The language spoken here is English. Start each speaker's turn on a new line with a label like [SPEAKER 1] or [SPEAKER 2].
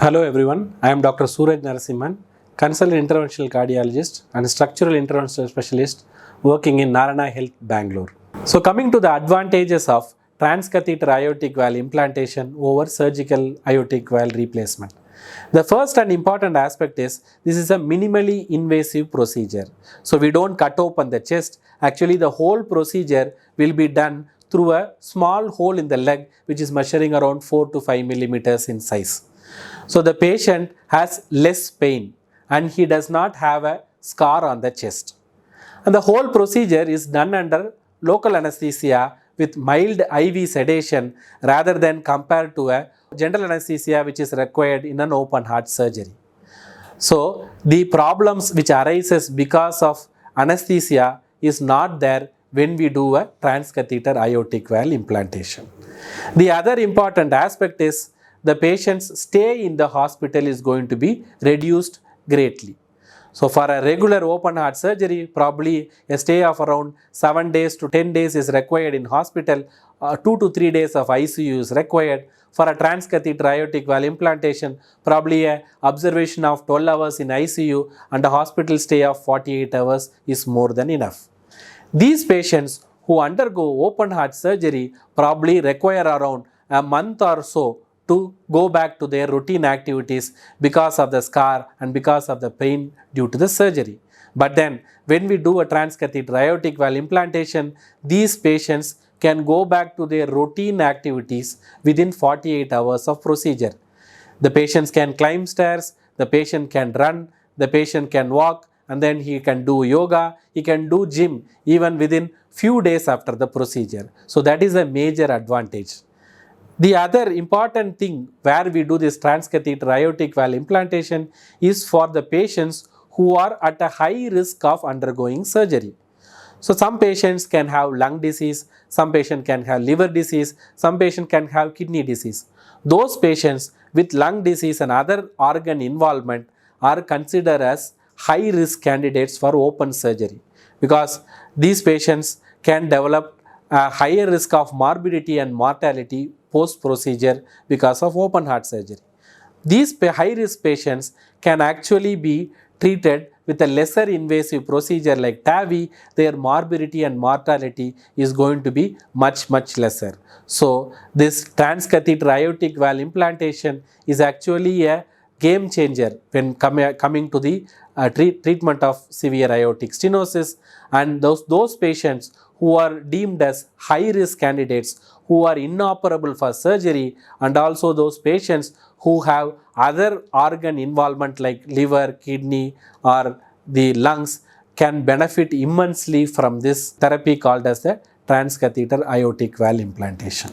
[SPEAKER 1] Hello everyone, I am Dr. Suraj Narasimhan, consultant interventional cardiologist and structural interventional specialist working in Narana Health, Bangalore. So coming to the advantages of transcatheter aortic valve implantation over surgical aortic valve replacement. The first and important aspect is this is a minimally invasive procedure. So we don't cut open the chest. Actually the whole procedure will be done through a small hole in the leg which is measuring around 4 to 5 millimeters in size. So the patient has less pain and he does not have a scar on the chest. And the whole procedure is done under local anesthesia with mild IV sedation rather than compared to a general anesthesia which is required in an open heart surgery. So the problems which arises because of anesthesia is not there when we do a transcatheter aortic valve implantation. The other important aspect is the patient's stay in the hospital is going to be reduced greatly. So for a regular open heart surgery, probably a stay of around 7 days to 10 days is required in hospital, 2 to 3 days of ICU is required. For a transcatheter aortic valve implantation, probably a observation of 12 hours in ICU and a hospital stay of 48 hours is more than enough. These patients who undergo open heart surgery probably require around a month or so to go back to their routine activities because of the scar and because of the pain due to the surgery. But then when we do a transcatheter aortic valve implantation, these patients can go back to their routine activities within 48 hours of procedure. The patients can climb stairs, the patient can run, the patient can walk, and then he can do yoga, he can do gym even within few days after the procedure. So that is a major advantage. The other important thing where we do this transcatheter aortic valve implantation is for the patients who are at a high risk of undergoing surgery. So some patients can have lung disease, some patients can have liver disease, some patients can have kidney disease. Those patients with lung disease and other organ involvement are considered as high risk candidates for open surgery because these patients can develop a higher risk of morbidity and mortality post-procedure because of open heart surgery. These high-risk patients can actually be treated with a lesser invasive procedure like TAVI. Their morbidity and mortality is going to be much lesser. So this transcatheter aortic valve implantation is actually a game changer when coming to the treatment of severe aortic stenosis, and those patients who are deemed as high risk candidates who are inoperable for surgery, and also those patients who have other organ involvement like liver, kidney or the lungs can benefit immensely from this therapy called as the transcatheter aortic valve implantation.